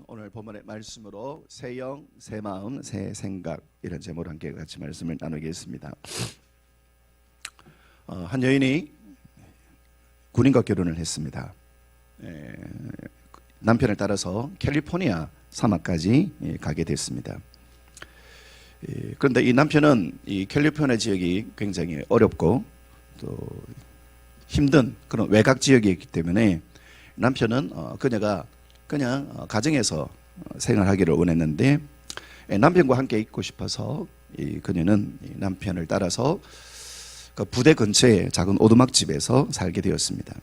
오늘 본문의 말씀으로 새 영, 새 마음, 새 생각 이런 제목으로 함께 같이 말씀을 나누겠습니다. 한 여인이 군인과 결혼을 했습니다. 남편을 따라서 캘리포니아 사막까지 가게 됐습니다. 그런데 이 남편은 이 캘리포니아 지역이 굉장히 어렵고 또 힘든 그런 외곽 지역이었기 때문에 남편은 그녀가 그냥 가정에서 생활하기를 원했는데 남편과 함께 있고 싶어서 그녀는 남편을 따라서 그 부대 근처에 작은 오두막집에서 살게 되었습니다.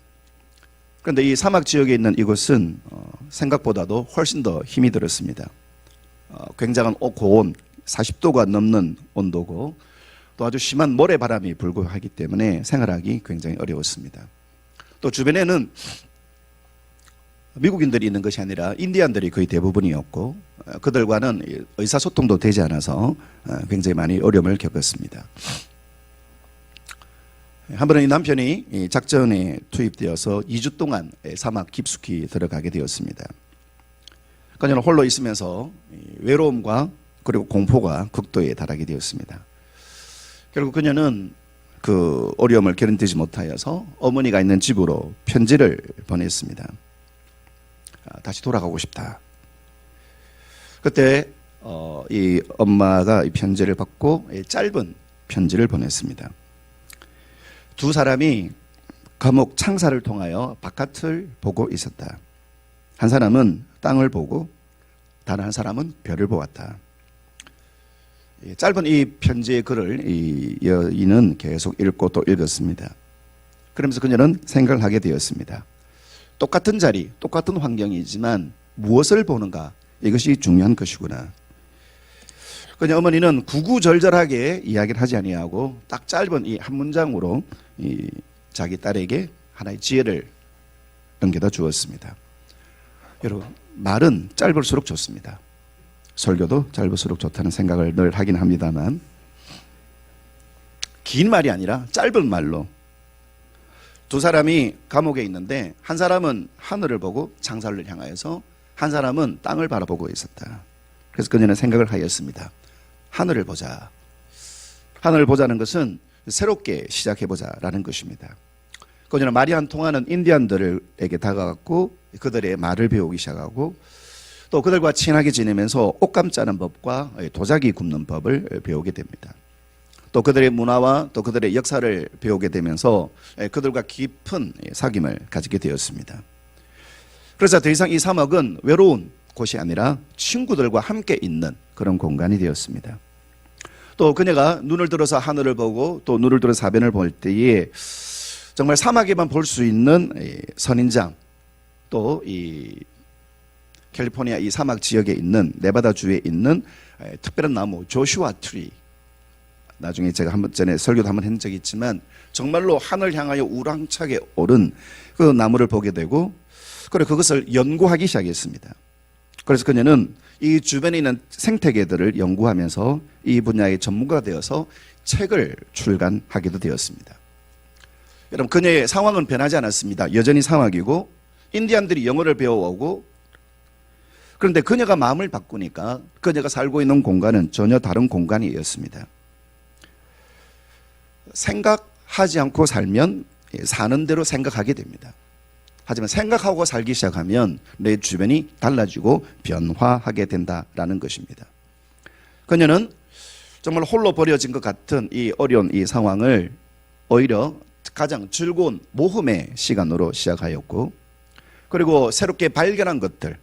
그런데 이 사막 지역에 있는 이곳은 생각보다도 훨씬 더 힘이 들었습니다. 굉장한 고온 40도가 넘는 온도고 또 아주 심한 모래바람이 불고 하기 때문에 생활하기 굉장히 어려웠습니다. 또 주변에는 미국인들이 있는 것이 아니라 인디안들이 거의 대부분이었고 그들과는 의사소통도 되지 않아서 굉장히 많이 어려움을 겪었습니다. 한 번은 이 남편이 작전에 투입되어서 2주 동안 사막 깊숙이 들어가게 되었습니다. 그녀는 홀로 있으면서 외로움과 그리고 공포가 극도에 달하게 되었습니다. 결국 그녀는 그 어려움을 견디지 못하여서 어머니가 있는 집으로 편지를 보냈습니다. 다시 돌아가고 싶다. 그때 이 엄마가 이 편지를 받고 짧은 편지를 보냈습니다. 두 사람이 감옥 창살을 통하여 바깥을 보고 있었다. 한 사람은 땅을 보고 다른 한 사람은 별을 보았다. 짧은 이 편지의 글을 이 여인은 계속 읽고 또 읽었습니다. 그러면서 그녀는 생각을 하게 되었습니다. 똑같은 자리, 똑같은 환경이지만 무엇을 보는가? 이것이 중요한 것이구나. 그녀 어머니는 구구절절하게 이야기를 하지 아니하고 딱 짧은 이 한 문장으로 이 자기 딸에게 하나의 지혜를 넘겨다 주었습니다. 여러분, 말은 짧을수록 좋습니다. 설교도 짧을수록 좋다는 생각을 늘 하긴 합니다만 긴 말이 아니라 짧은 말로 두 사람이 감옥에 있는데 한 사람은 하늘을 보고 창살을 향하여서 한 사람은 땅을 바라보고 있었다. 그래서 그녀는 생각을 하였습니다. 하늘을 보자. 하늘을 보자는 것은 새롭게 시작해보자라는 것입니다. 그녀는 말이 안 통하는 인디안들에게 다가갔고 그들의 말을 배우기 시작하고 또 그들과 친하게 지내면서 옷감 짜는 법과 도자기 굽는 법을 배우게 됩니다. 또 그들의 문화와 또 그들의 역사를 배우게 되면서 그들과 깊은 사귐을 가지게 되었습니다. 그래서 더 이상 이 사막은 외로운 곳이 아니라 친구들과 함께 있는 그런 공간이 되었습니다. 또 그녀가 눈을 들어서 하늘을 보고 또 눈을 들어서 사변을 볼 때에 정말 사막에만 볼 수 있는 선인장 또 이 캘리포니아 이 사막 지역에 있는 네바다주에 있는 특별한 나무 조슈아 트리, 나중에 제가 한번 전에 설교도 한번 한 적이 있지만 정말로 하늘 향하여 우랑차게 오른 그 나무를 보게 되고 그리고 그것을 연구하기 시작했습니다. 그래서 그녀는 이 주변에 있는 생태계들을 연구하면서 이 분야의 전문가가 되어서 책을 출간하기도 되었습니다. 여러분, 그녀의 상황은 변하지 않았습니다. 여전히 사막이고 인디안들이 영어를 배워오고 그런데 그녀가 마음을 바꾸니까 그녀가 살고 있는 공간은 전혀 다른 공간이었습니다. 생각하지 않고 살면 사는 대로 생각하게 됩니다. 하지만 생각하고 살기 시작하면 내 주변이 달라지고 변화하게 된다라는 것입니다. 그녀는 정말 홀로 버려진 것 같은 이 어려운 이 상황을 오히려 가장 즐거운 모험의 시간으로 시작하였고 그리고 새롭게 발견한 것들,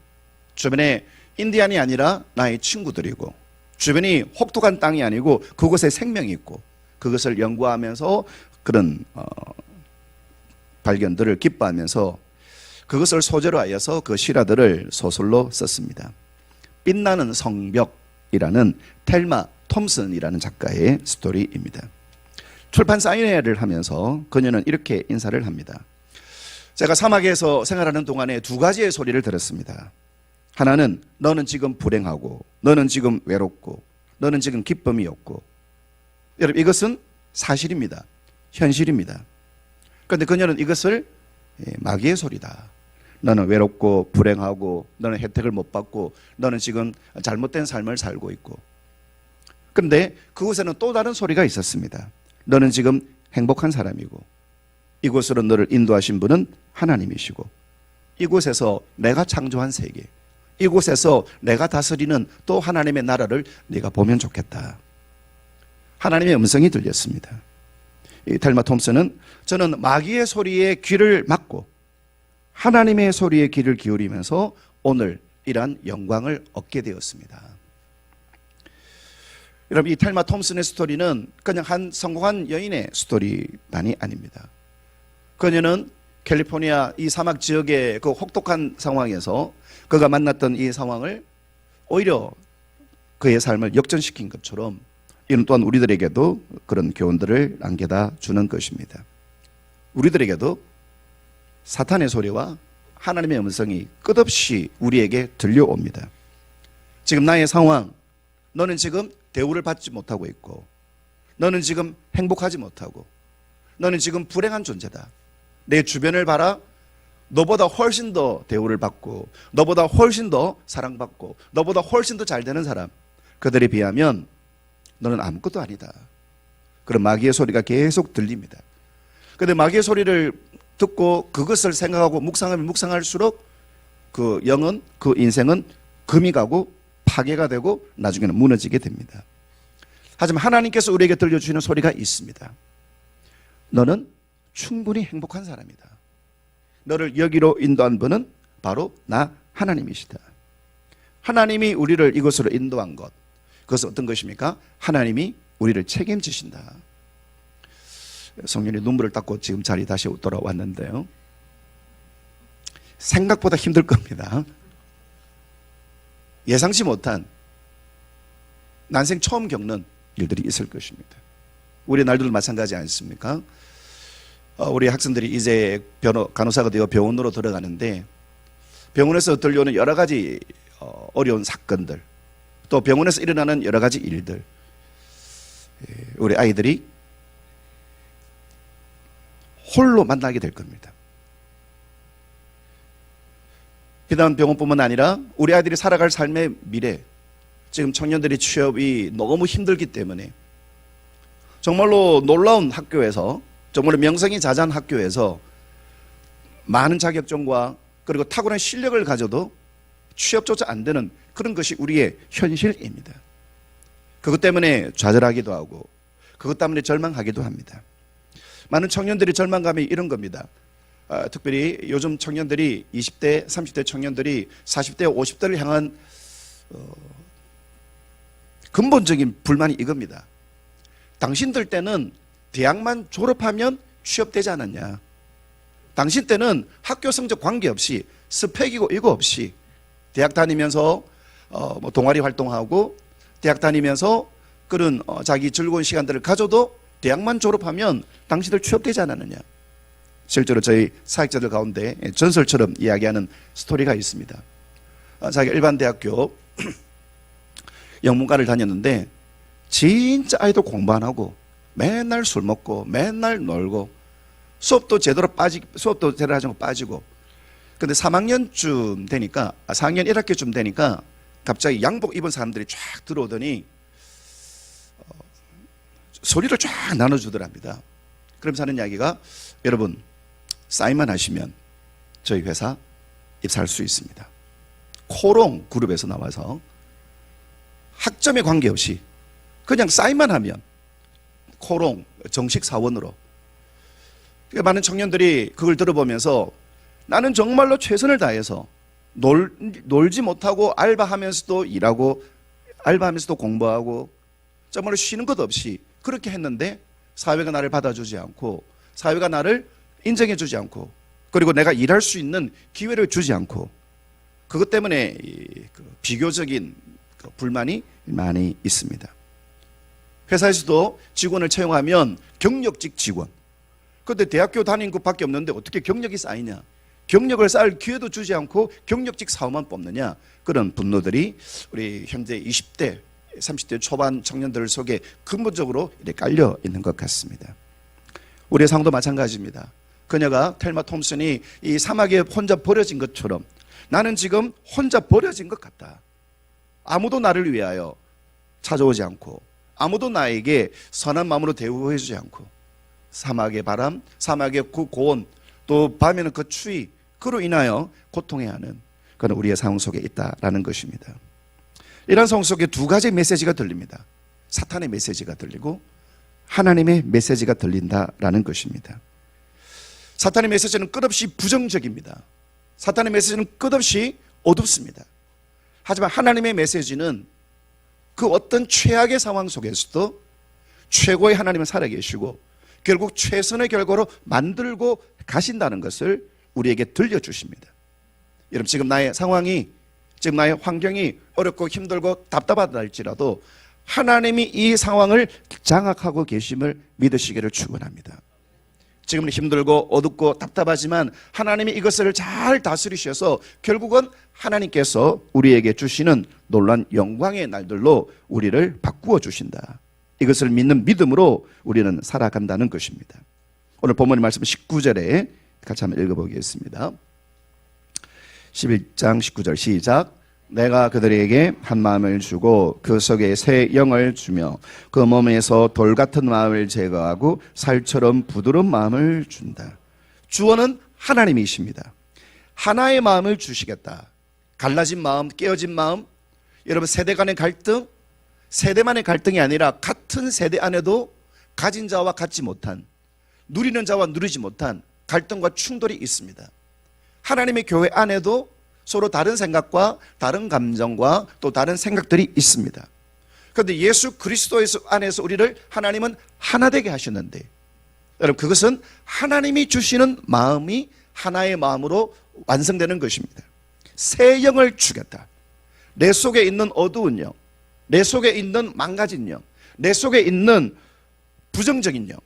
주변에 인디안이 아니라 나의 친구들이고 주변이 혹독한 땅이 아니고 그곳에 생명이 있고 그것을 연구하면서 그런 발견들을 기뻐하면서 그것을 소재로 하여서 그 실화들을 소설로 썼습니다. 빛나는 성벽이라는 텔마 톰슨이라는 작가의 스토리입니다. 출판 사인회를 하면서 그녀는 이렇게 인사를 합니다. 제가 사막에서 생활하는 동안에 두 가지의 소리를 들었습니다. 하나는 너는 지금 불행하고 너는 지금 외롭고 너는 지금 기쁨이 없고 여러분 이것은 사실입니다. 현실입니다. 그런데 그녀는 이것을 마귀의 소리다. 너는 외롭고 불행하고 너는 혜택을 못 받고 너는 지금 잘못된 삶을 살고 있고. 그런데 그곳에는 또 다른 소리가 있었습니다. 너는 지금 행복한 사람이고 이곳으로 너를 인도하신 분은 하나님이시고 이곳에서 내가 창조한 세계, 이곳에서 내가 다스리는 또 하나님의 나라를 네가 보면 좋겠다. 하나님의 음성이 들렸습니다. 이 텔마 톰슨은 저는 마귀의 소리에 귀를 막고 하나님의 소리에 귀를 기울이면서 오늘 이러한 영광을 얻게 되었습니다. 여러분, 이 텔마 톰슨의 스토리는 그냥 한 성공한 여인의 스토리만이 아닙니다. 그녀는 캘리포니아 이 사막 지역의 그 혹독한 상황에서 그가 만났던 이 상황을 오히려 그의 삶을 역전시킨 것처럼 이는 또한 우리들에게도 그런 교훈들을 남겨다 주는 것입니다. 우리들에게도 사탄의 소리와 하나님의 음성이 끝없이 우리에게 들려옵니다. 지금 나의 상황, 너는 지금 대우를 받지 못하고 있고 너는 지금 행복하지 못하고 너는 지금 불행한 존재다. 내 주변을 봐라. 너보다 훨씬 더 대우를 받고 너보다 훨씬 더 사랑받고 너보다 훨씬 더 잘 되는 사람, 그들에 비하면 너는 아무것도 아니다. 그런 마귀의 소리가 계속 들립니다. 그런데 마귀의 소리를 듣고 그것을 생각하고 묵상하면 묵상할수록 그 영은, 그 인생은 금이 가고 파괴가 되고 나중에는 무너지게 됩니다. 하지만 하나님께서 우리에게 들려주시는 소리가 있습니다. 너는 충분히 행복한 사람이다. 너를 여기로 인도한 분은 바로 나 하나님이시다. 하나님이 우리를 이곳으로 인도한 것, 그것은 어떤 것입니까? 하나님이 우리를 책임지신다. 성령이 눈물을 닦고 지금 자리 다시 돌아왔는데요, 생각보다 힘들 겁니다. 예상치 못한 난생 처음 겪는 일들이 있을 것입니다. 우리 날들도 마찬가지 않습니까? 우리 학생들이 이제 간호사가 되어 병원으로 들어가는데 병원에서 들려오는 여러 가지 어려운 사건들, 또 병원에서 일어나는 여러 가지 일들, 우리 아이들이 홀로 만나게 될 겁니다. 비단 병원뿐만 아니라 우리 아이들이 살아갈 삶의 미래, 지금 청년들의 취업이 너무 힘들기 때문에 정말로 놀라운 학교에서, 정말로 명성이 자자한 학교에서 많은 자격증과 그리고 탁월한 실력을 가져도 취업조차 안 되는 그런 것이 우리의 현실입니다. 그것 때문에 좌절하기도 하고 그것 때문에 절망하기도 합니다. 많은 청년들이 절망감이 이런 겁니다. 특별히 요즘 청년들이 20대, 30대 청년들이 40대, 50대를 향한 근본적인 불만이 이겁니다. 당신들 때는 대학만 졸업하면 취업되지 않았냐. 당신 때는 학교 성적 관계없이 스펙이고 이거 없이 대학 다니면서 동아리 활동하고 대학 다니면서 그런 자기 즐거운 시간들을 가져도 대학만 졸업하면 당신들 취업되지 않았느냐. 실제로 저희 사역자들 가운데 전설처럼 이야기하는 스토리가 있습니다. 자기가 일반 대학교 영문과를 다녔는데 진짜 아이도 공부 안 하고 맨날 술 먹고 맨날 놀고 수업도 제대로 하지 않고 빠지고. 근데 3학년쯤 되니까 4학년 1학기쯤 되니까 갑자기 양복 입은 사람들이 쫙 들어오더니 소리를 쫙 나눠주더랍니다. 그러면서 하는 이야기가, 여러분 사인만 하시면 저희 회사 입사할 수 있습니다. 코롱 그룹에서 나와서 학점에 관계없이 그냥 사인만 하면 코롱 정식 사원으로. 많은 청년들이 그걸 들어보면서 나는 정말로 최선을 다해서 놀지 못하고 알바하면서도 일하고 알바하면서도 공부하고 정말로 쉬는 것 없이 그렇게 했는데 사회가 나를 받아주지 않고 사회가 나를 인정해주지 않고 그리고 내가 일할 수 있는 기회를 주지 않고 그것 때문에 비교적인 불만이 많이 있습니다. 회사에서도 직원을 채용하면 경력직 직원. 그런데 대학교 다닌 것밖에 없는데 어떻게 경력이 쌓이냐. 경력을 쌓을 기회도 주지 않고 경력직 사원만 뽑느냐. 그런 분노들이 우리 현재 20대, 30대 초반 청년들 속에 근본적으로 이렇게 깔려 있는 것 같습니다. 우리의 상도 마찬가지입니다. 그녀가 텔마 톰슨이 이 사막에 혼자 버려진 것처럼 나는 지금 혼자 버려진 것 같다. 아무도 나를 위하여 찾아오지 않고 아무도 나에게 선한 마음으로 대우해 주지 않고 사막의 바람, 사막의 그 고온, 또 밤에는 그 추위, 그로 인하여 고통해하는 그런 우리의 상황 속에 있다라는 것입니다. 이런 상황 속에 두 가지 메시지가 들립니다. 사탄의 메시지가 들리고 하나님의 메시지가 들린다라는 것입니다. 사탄의 메시지는 끝없이 부정적입니다. 사탄의 메시지는 끝없이 어둡습니다. 하지만 하나님의 메시지는 그 어떤 최악의 상황 속에서도 최고의 하나님은 살아계시고 결국 최선의 결과로 만들고 가신다는 것을 우리에게 들려주십니다. 여러분, 지금 나의 상황이, 지금 나의 환경이 어렵고 힘들고 답답하다 할지라도 하나님이 이 상황을 장악하고 계심을 믿으시기를 축원합니다. 지금은 힘들고 어둡고 답답하지만 하나님이 이것을 잘 다스리셔서 결국은 하나님께서 우리에게 주시는 놀라운 영광의 날들로 우리를 바꾸어 주신다. 이것을 믿는 믿음으로 우리는 살아간다는 것입니다. 오늘 본문의 말씀 19절에 같이 한번 읽어보겠습니다. 11장 19절 시작. 내가 그들에게 한 마음을 주고 그 속에 새 영을 주며 그 몸에서 돌 같은 마음을 제거하고 살처럼 부드러운 마음을 준다. 주어는 하나님이십니다. 하나의 마음을 주시겠다. 갈라진 마음, 깨어진 마음, 여러분 세대 간의 갈등, 세대만의 갈등이 아니라 같은 세대 안에도 가진 자와 갖지 못한, 누리는 자와 누리지 못한 갈등과 충돌이 있습니다. 하나님의 교회 안에도 서로 다른 생각과 다른 감정과 또 다른 생각들이 있습니다. 그런데 예수 그리스도 안에서 우리를 하나님은 하나 되게 하셨는데, 여러분 그것은 하나님이 주시는 마음이 하나의 마음으로 완성되는 것입니다. 새 영을 주겠다. 내 속에 있는 어두운 영, 내 속에 있는 망가진 영, 내 속에 있는 부정적인 영,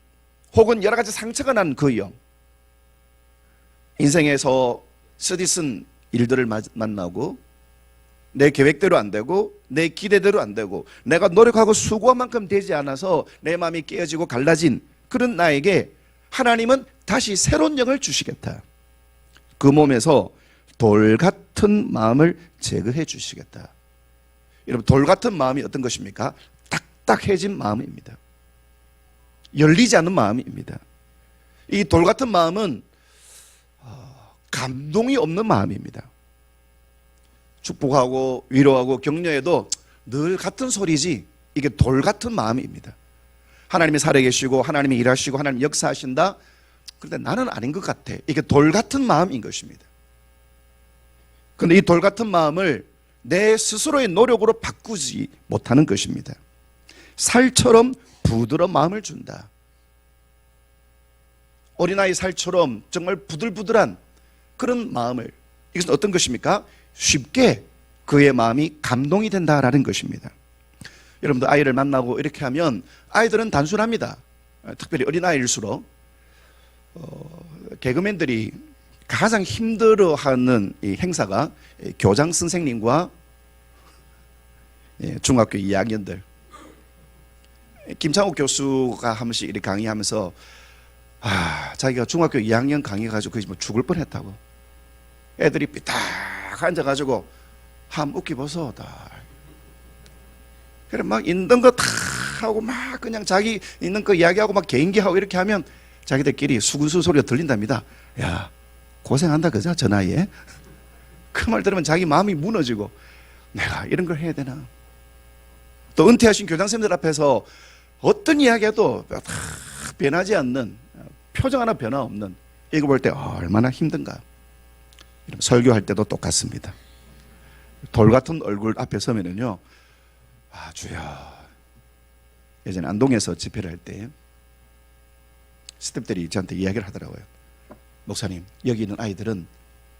혹은 여러 가지 상처가 난 그 영, 인생에서 쓰디쓴 일들을 만나고 내 계획대로 안 되고 내 기대대로 안 되고 내가 노력하고 수고한 만큼 되지 않아서 내 마음이 깨어지고 갈라진 그런 나에게 하나님은 다시 새로운 영을 주시겠다. 그 몸에서 돌 같은 마음을 제거해 주시겠다. 여러분, 돌 같은 마음이 어떤 것입니까? 딱딱해진 마음입니다. 열리지 않는 마음입니다. 이 돌 같은 마음은 감동이 없는 마음입니다. 축복하고 위로하고 격려해도 늘 같은 소리지, 이게 돌 같은 마음입니다. 하나님이 살아계시고 하나님이 일하시고 하나님이 역사하신다. 그런데 나는 아닌 것 같아. 이게 돌 같은 마음인 것입니다. 그런데 이 돌 같은 마음을 내 스스로의 노력으로 바꾸지 못하는 것입니다. 살처럼 부드러운 마음을 준다. 어린아이 살처럼 정말 부들부들한 그런 마음을, 이것은 어떤 것입니까? 쉽게 그의 마음이 감동이 된다라는 것입니다. 여러분들 아이를 만나고 이렇게 하면 아이들은 단순합니다. 특별히 어린아이일수록 개그맨들이 가장 힘들어하는 이 행사가 교장 선생님과 중학교 2학년들, 김창욱 교수가 한 번씩 이렇게 강의하면서 자기가 중학교 2학년 강의해가지고 거의 뭐 죽을 뻔했다고. 애들이 삐딱 앉아가지고 함 웃기보소. 그래 막 있는 거 다 하고 막 그냥 자기 있는 거 이야기하고 막 개인기하고 이렇게 하면 자기들끼리 수근수 소리가 들린답니다. 야, 고생한다 그죠? 저 나이에. 그 말 들으면 자기 마음이 무너지고 내가 이런 걸 해야 되나. 또 은퇴하신 교장선생님들 앞에서 어떤 이야기해도 변하지 않는, 표정 하나 변화 없는, 이거 볼 때 얼마나 힘든가. 설교할 때도 똑같습니다. 돌 같은 얼굴 앞에 서면은요, 주여. 예전에 안동에서 집회를 할 때 스태프들이 저한테 이야기를 하더라고요. 목사님, 여기 있는 아이들은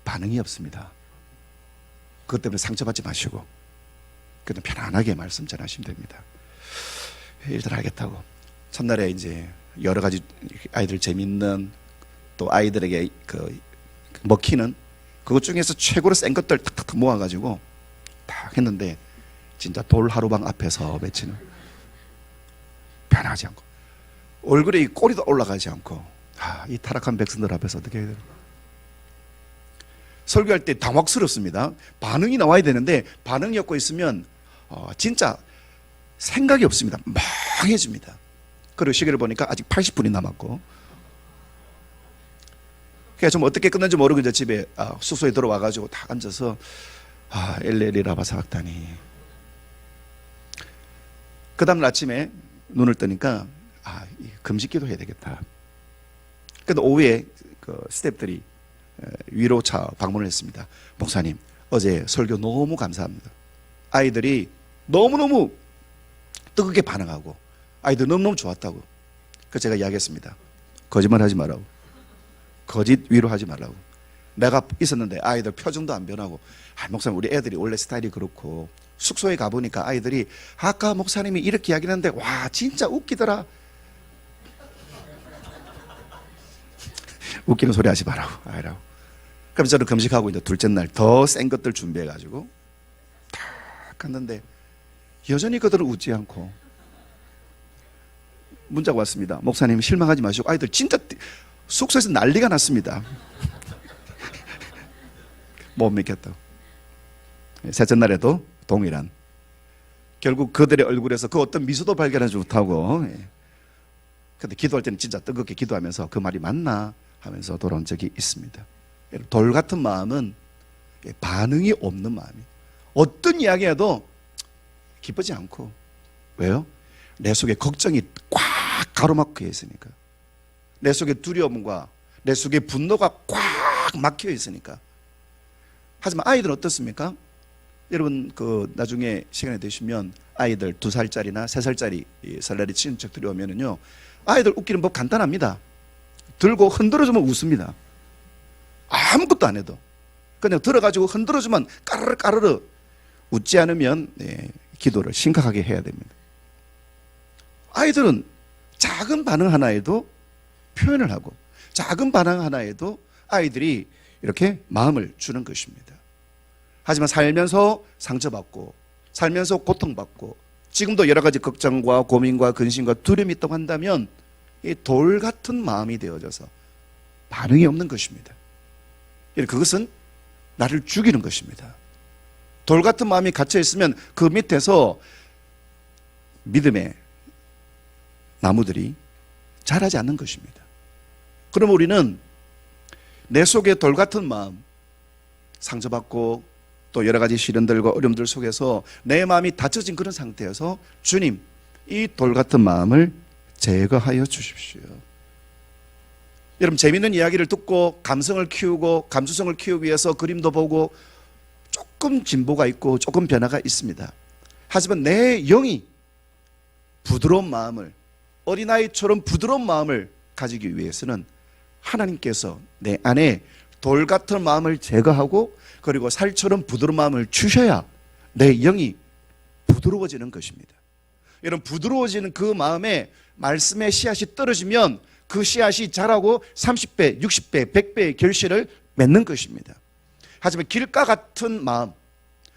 반응이 없습니다. 그것 때문에 상처받지 마시고 그냥 편안하게 말씀 전하시면 됩니다. 일들 하겠다고. 첫날에 이제 여러 가지 아이들 재밌는, 또 아이들에게 그 먹히는 그것 중에서 최고로 센 것들 탁탁탁 모아가지고 딱 했는데, 진짜 돌 하루방 앞에서 며칠은 변하지 않고 얼굴에 이 꼬리도 올라가지 않고 이 타락한 백성들 앞에서 어떻게 해야 되나? 설교할 때 당혹스럽습니다. 반응이 나와야 되는데 반응이 없고 있으면 진짜 생각이 없습니다. 망해집니다. 그리고 시계를 보니까 아직 80분이 남았고, 그래서 좀 어떻게 끝난지 모르고 이제 집에 숙소에 들어와가지고 딱 앉아서 엘레리 라바 사박다니. 그 다음 아침에 눈을 뜨니까 금식기도 해야 되겠다. 근데 오후에 그 스태프들이 위로차 방문을 했습니다. 목사님, 어제 설교 너무 감사합니다. 아이들이 너무너무 뜨겁게 반응하고 아이들 너무너무 좋았다고. 그래서 제가 이야기했습니다. 거짓말 하지 말라고. 거짓 위로하지 말라고. 내가 있었는데 아이들 표정도 안 변하고, 목사님 우리 애들이 원래 스타일이 그렇고, 숙소에 가보니까 아이들이 아까 목사님이 이렇게 이야기했는데 와 진짜 웃기더라. 웃기는 소리 하지 말라고. 아이라고. 그럼 저는 금식하고 이제 둘째 날 더 센 것들 준비해가지고 딱 갔는데 여전히 그들은 웃지 않고, 문자가 왔습니다. 목사님 실망하지 마시고, 아이들 진짜 숙소에서 난리가 났습니다. 못 믿겠다고. 셋째 날에도 동일한. 결국 그들의 얼굴에서 그 어떤 미소도 발견하지 못하고, 근데 기도할 때는 진짜 뜨겁게 기도하면서 그 말이 맞나 하면서 돌아온 적이 있습니다. 돌 같은 마음은 반응이 없는 마음이. 어떤 이야기해도 기쁘지 않고. 왜요? 내 속에 걱정이 꽉 가로막혀 있으니까. 내 속에 두려움과 내 속에 분노가 꽉 막혀 있으니까. 하지만 아이들은 어떻습니까? 여러분 나중에 시간이 되시면 아이들 2살짜리나 3살짜리 설날에 친척들이 오면은요, 아이들 웃기는 법 간단합니다. 들고 흔들어주면 웃습니다. 아무것도 안 해도 그냥 들어가지고 흔들어주면 까르르 까르르. 웃지 않으면 기도를 심각하게 해야 됩니다. 아이들은 작은 반응 하나에도 표현을 하고, 작은 반응 하나에도 아이들이 이렇게 마음을 주는 것입니다. 하지만 살면서 상처받고, 살면서 고통받고, 지금도 여러 가지 걱정과 고민과 근심과 두려움이 있다고 한다면 이 돌 같은 마음이 되어져서 반응이 없는 것입니다. 그것은 나를 죽이는 것입니다. 돌 같은 마음이 갇혀 있으면 그 밑에서 믿음의 나무들이 자라지 않는 것입니다. 그럼 우리는 내 속에 돌 같은 마음, 상처받고 또 여러 가지 시련들과 어려움들 속에서 내 마음이 닫혀진 그런 상태여서, 주님, 이 돌 같은 마음을 제거하여 주십시오. 여러분, 재미있는 이야기를 듣고 감성을 키우고 감수성을 키우기 위해서 그림도 보고 조금 진보가 있고 조금 변화가 있습니다. 하지만 내 영이 부드러운 마음을, 어린아이처럼 부드러운 마음을 가지기 위해서는 하나님께서 내 안에 돌 같은 마음을 제거하고, 그리고 살처럼 부드러운 마음을 주셔야 내 영이 부드러워지는 것입니다. 여러분, 부드러워지는 그 마음에 말씀의 씨앗이 떨어지면 그 씨앗이 자라고 30배, 60배, 100배의 결실을 맺는 것입니다. 하지만 길가 같은 마음,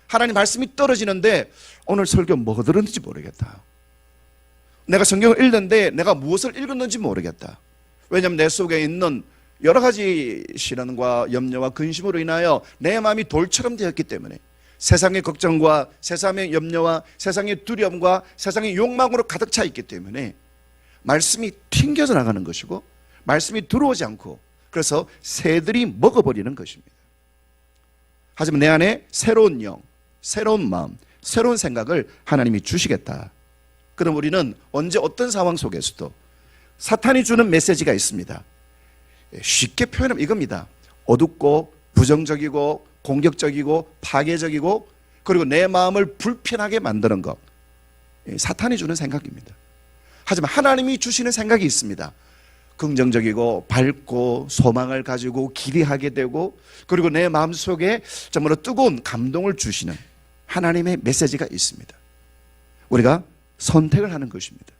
하나님 말씀이 떨어지는데 오늘 설교 뭐 들었는지 모르겠다. 내가 성경을 읽는데 내가 무엇을 읽었는지 모르겠다. 왜냐하면 내 속에 있는 여러 가지 시련과 염려와 근심으로 인하여 내 마음이 돌처럼 되었기 때문에, 세상의 걱정과 세상의 염려와 세상의 두려움과 세상의 욕망으로 가득 차 있기 때문에 말씀이 튕겨져 나가는 것이고, 말씀이 들어오지 않고, 그래서 새들이 먹어버리는 것입니다. 하지만 내 안에 새로운 영, 새로운 마음, 새로운 생각을 하나님이 주시겠다. 그럼 우리는 언제 어떤 상황 속에서도 사탄이 주는 메시지가 있습니다. 쉽게 표현하면 이겁니다. 어둡고 부정적이고 공격적이고 파괴적이고, 그리고 내 마음을 불편하게 만드는 것, 사탄이 주는 생각입니다. 하지만 하나님이 주시는 생각이 있습니다. 긍정적이고 밝고 소망을 가지고 기대하게 되고, 그리고 내 마음속에 정말로 뜨거운 감동을 주시는 하나님의 메시지가 있습니다. 우리가 선택을 하는 것입니다.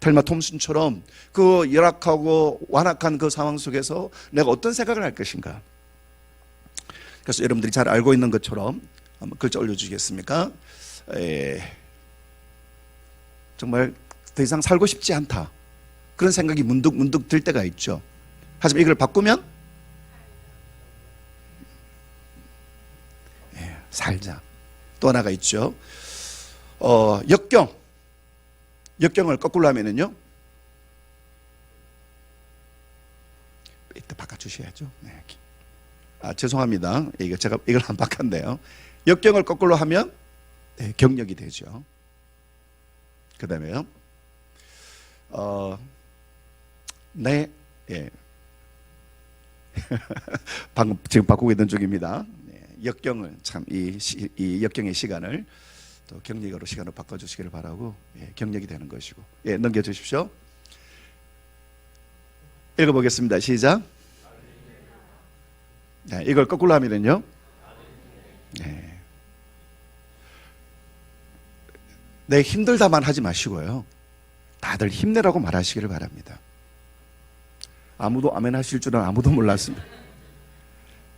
텔마 톰슨처럼 그 열악하고 완악한 그 상황 속에서 내가 어떤 생각을 할 것인가. 그래서 여러분들이 잘 알고 있는 것처럼 한번 글자 올려주시겠습니까? 정말 더 이상 살고 싶지 않다. 그런 생각이 문득 들 때가 있죠. 하지만 이걸 바꾸면 살자. 또 하나가 있죠. 역경을 거꾸로 하면은요. 이따 바꿔주셔야죠. 네. 죄송합니다. 이걸 안 바꿨네요. 역경을 거꾸로 하면 경력이 되죠. 그 다음에요. 지금 바꾸고 있는 중입니다. 역경을 이 역경의 시간을 또 경력으로 시간을 바꿔주시기를 바라고 경력이 되는 것이고 넘겨주십시오. 읽어보겠습니다. 시작. 이걸 거꾸로 하면은요. 내 힘들다만 하지 마시고요. 다들 힘내라고 말하시기를 바랍니다. 아무도 아멘 하실 줄은 아무도 몰랐습니다.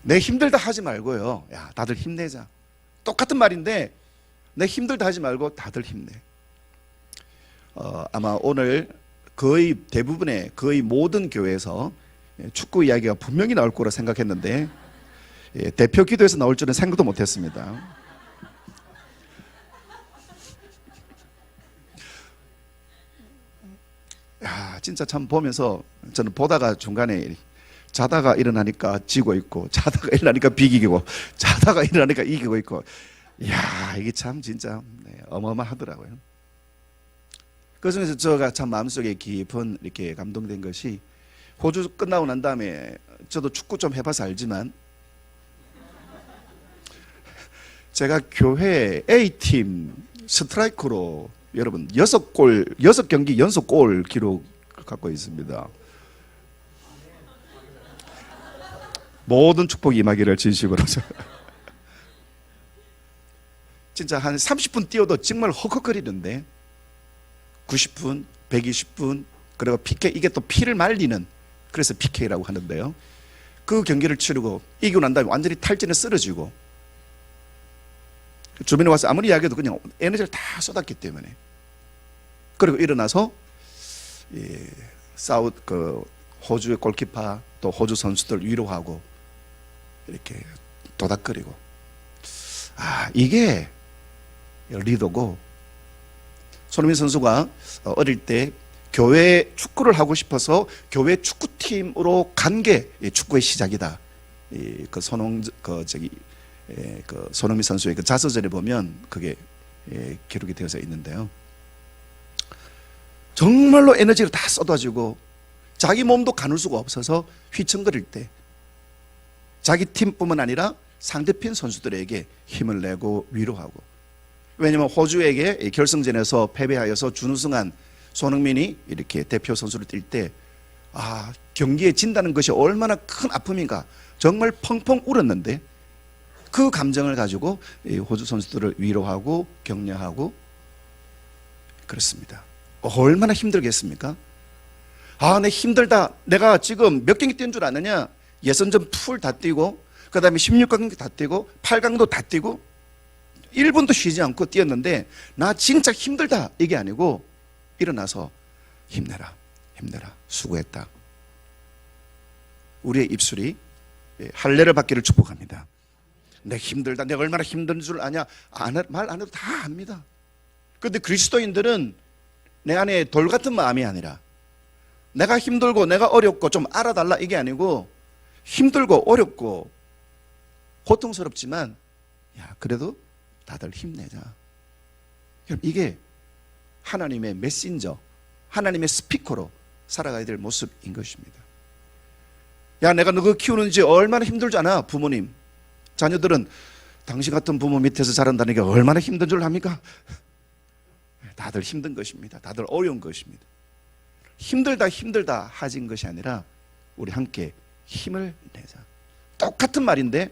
내 힘들다 하지 말고요. 야, 다들 힘내자. 똑같은 말인데 내 힘들다 하지 말고 다들 힘내. 아마 오늘 거의 대부분의 거의 모든 교회에서 축구 이야기가 분명히 나올 거라 생각했는데 대표 기도에서 나올 줄은 생각도 못했습니다. 야, 진짜 참 보면서 저는 보다가 중간에 자다가 일어나니까 지고 있고 자다가 일어나니까 비기고 자다가 일어나니까 이기고 있고 이야 이게 참 진짜 어마어마하더라고요. 그 중에서 제가 참 마음속에 깊은 이렇게 감동된 것이 호주 끝나고 난 다음에 저도 축구 좀 해봐서 알지만 제가 교회 A팀 스트라이커로 여러분 6경기 연속 골 기록 갖고 있습니다. 모든 축복이 임하기를 진심으로. 진짜 한 30분 뛰어도 정말 헉헉거리는데 90분, 120분 그리고 PK, 이게 또 피를 말리는, 그래서 PK라고 하는데요. 그 경기를 치르고 이기고 난 다음에 완전히 탈진에 쓰러지고 주변에 와서 아무리 이야기해도 그냥 에너지를 다 쏟았기 때문에, 그리고 일어나서 호주의 골키퍼 또 호주 선수들 위로하고 이렇게 도닥거리고, 이게 리더고, 손흥민 선수가 어릴 때 교회 축구를 하고 싶어서 교회 축구팀으로 간 게 축구의 시작이다. 손흥민 선수의 그 자서전에 보면 그게 기록이 되어져 있는데요. 정말로 에너지를 다 쏟아지고 자기 몸도 가눌 수가 없어서 휘청거릴 때 자기 팀뿐만 아니라 상대편 선수들에게 힘을 내고 위로하고, 왜냐하면 호주에게 결승전에서 패배하여서 준우승한 손흥민이 이렇게 대표 선수를 뛸 때 경기에 진다는 것이 얼마나 큰 아픔인가 정말 펑펑 울었는데, 그 감정을 가지고 호주 선수들을 위로하고 격려하고 그렇습니다. 얼마나 힘들겠습니까? 내 힘들다. 내가 지금 몇 경기 뛴 줄 아느냐? 예선전 풀 다 뛰고 그 다음에 16강도 다 뛰고 8강도 다 뛰고 1분도 쉬지 않고 뛰었는데 나 진짜 힘들다 이게 아니고 일어나서 힘내라 수고했다. 우리의 입술이 할례를 받기를 축복합니다. 내가 힘들다, 내가 얼마나 힘든 줄 아냐, 말 안 해도 다 압니다. 그런데 그리스도인들은 내 안에 돌 같은 마음이 아니라 내가 힘들고 내가 어렵고 좀 알아달라 이게 아니고, 힘들고 어렵고 고통스럽지만 그래도 다들 힘내자. 이게 하나님의 메신저, 하나님의 스피커로 살아가야 될 모습인 것입니다. 내가 너 키우는지 얼마나 힘들지 않아? 부모님, 자녀들은 당신 같은 부모 밑에서 자란다는 게 얼마나 힘든 줄 압니까? 다들 힘든 것입니다. 다들 어려운 것입니다. 힘들다 하진 것이 아니라 우리 함께 힘을 내자. 똑같은 말인데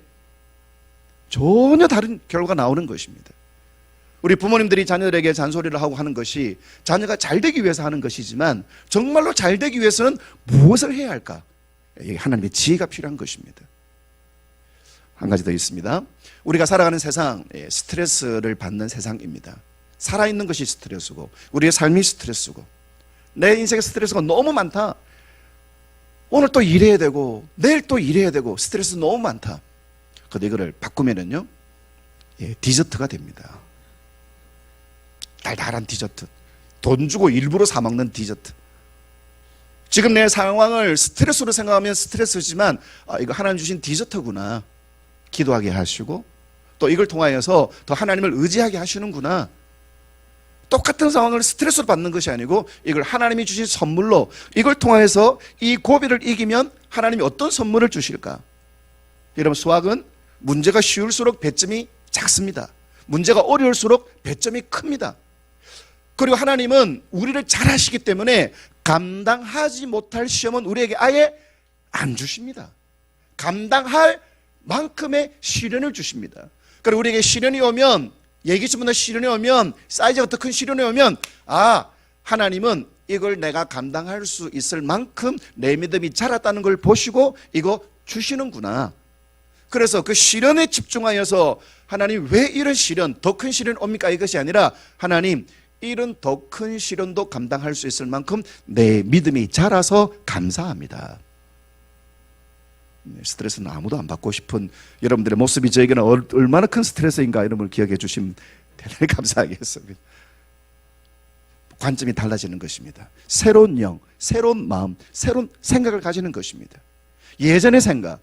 전혀 다른 결과가 나오는 것입니다. 우리 부모님들이 자녀들에게 잔소리를 하고 하는 것이 자녀가 잘 되기 위해서 하는 것이지만, 정말로 잘 되기 위해서는 무엇을 해야 할까? 하나님의 지혜가 필요한 것입니다. 한 가지 더 있습니다. 우리가 살아가는 세상, 스트레스를 받는 세상입니다. 살아있는 것이 스트레스고 우리의 삶이 스트레스고, 내 인생의 스트레스가 너무 많다. 오늘 또 일해야 되고 내일 또 일해야 되고 스트레스 너무 많다. 근데 이거를 바꾸면은요, 디저트가 됩니다. 달달한 디저트. 돈 주고 일부러 사 먹는 디저트. 지금 내 상황을 스트레스로 생각하면 스트레스지만 이거 하나님 주신 디저트구나. 기도하게 하시고 또 이걸 통하여서 더 하나님을 의지하게 하시는구나. 똑같은 상황을 스트레스로 받는 것이 아니고 이걸 하나님이 주신 선물로, 이걸 통하여서 이 고비를 이기면 하나님이 어떤 선물을 주실까? 여러분, 수학은 문제가 쉬울수록 배점이 작습니다. 문제가 어려울수록 배점이 큽니다. 그리고 하나님은 우리를 잘 아시기 때문에 감당하지 못할 시험은 우리에게 아예 안 주십니다. 감당할 만큼의 시련을 주십니다. 그리고 우리에게 시련이 오면, 예기치보다 시련이 오면, 사이즈가 더 큰 시련이 오면, 하나님은 이걸 내가 감당할 수 있을 만큼 내 믿음이 자랐다는 걸 보시고 이거 주시는구나. 그래서 그 시련에 집중하여서 하나님 왜 이런 시련, 더 큰 시련 옵니까? 이것이 아니라 하나님, 이런 더 큰 시련도 감당할 수 있을 만큼 내 믿음이 자라서 감사합니다. 스트레스는 아무도 안 받고 싶은 여러분들의 모습이 저에게는 얼마나 큰 스트레스인가, 이런 걸 기억해 주시면 대단히 감사하겠습니다. 관점이 달라지는 것입니다. 새로운 영, 새로운 마음, 새로운 생각을 가지는 것입니다. 예전의 생각,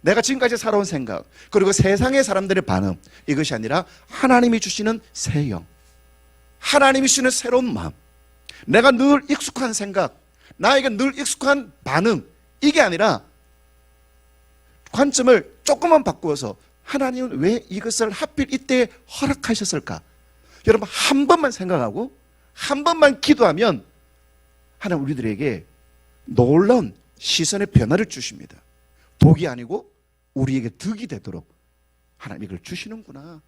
내가 지금까지 살아온 생각, 그리고 세상의 사람들의 반응, 이것이 아니라 하나님이 주시는 새 영, 하나님이 주시는 새로운 마음, 내가 늘 익숙한 생각, 나에게 늘 익숙한 반응, 이게 아니라 관점을 조금만 바꾸어서 하나님은 왜 이것을 하필 이때 허락하셨을까? 여러분, 한 번만 생각하고 한 번만 기도하면 하나님 우리들에게 놀라운 시선의 변화를 주십니다. 독이 아니고 우리에게 득이 되도록 하나님 이걸 주시는구나.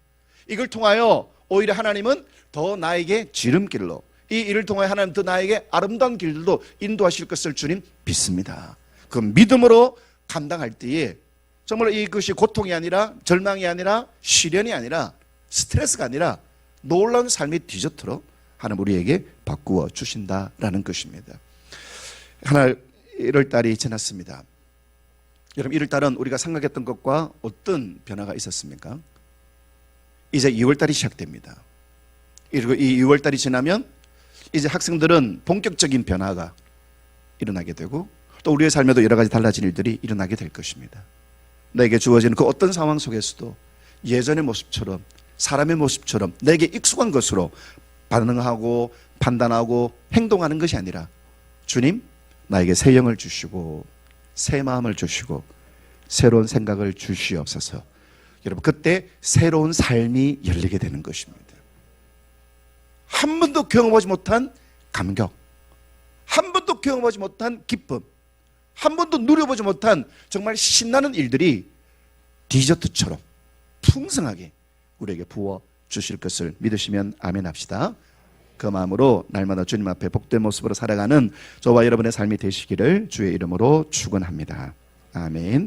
이걸 통하여 오히려 하나님은 더 나에게 지름길로, 이 일을 통하여 하나님 더 나에게 아름다운 길들도 인도하실 것을 주님 믿습니다. 그 믿음으로 감당할 때에 정말 이것이 고통이 아니라, 절망이 아니라, 시련이 아니라, 스트레스가 아니라 놀라운 삶의 디저트로 하나님 우리에게 바꾸어 주신다라는 것입니다. 1월달이 지났습니다. 여러분, 1월달은 우리가 생각했던 것과 어떤 변화가 있었습니까? 이제 2월달이 시작됩니다. 그리고 이 2월달이 지나면 이제 학생들은 본격적인 변화가 일어나게 되고 또 우리의 삶에도 여러 가지 달라진 일들이 일어나게 될 것입니다. 내게 주어지는 그 어떤 상황 속에서도 예전의 모습처럼, 사람의 모습처럼 내게 익숙한 것으로 반응하고 판단하고 행동하는 것이 아니라, 주님, 나에게 새 영을 주시고 새 마음을 주시고 새로운 생각을 주시옵소서. 여러분, 그때 새로운 삶이 열리게 되는 것입니다. 한 번도 경험하지 못한 감격, 한 번도 경험하지 못한 기쁨, 한 번도 누려보지 못한 정말 신나는 일들이 디저트처럼 풍성하게 우리에게 부어 주실 것을 믿으시면 아멘 합시다. 그 마음으로 날마다 주님 앞에 복된 모습으로 살아가는 저와 여러분의 삶이 되시기를 주의 이름으로 축원합니다. 아멘.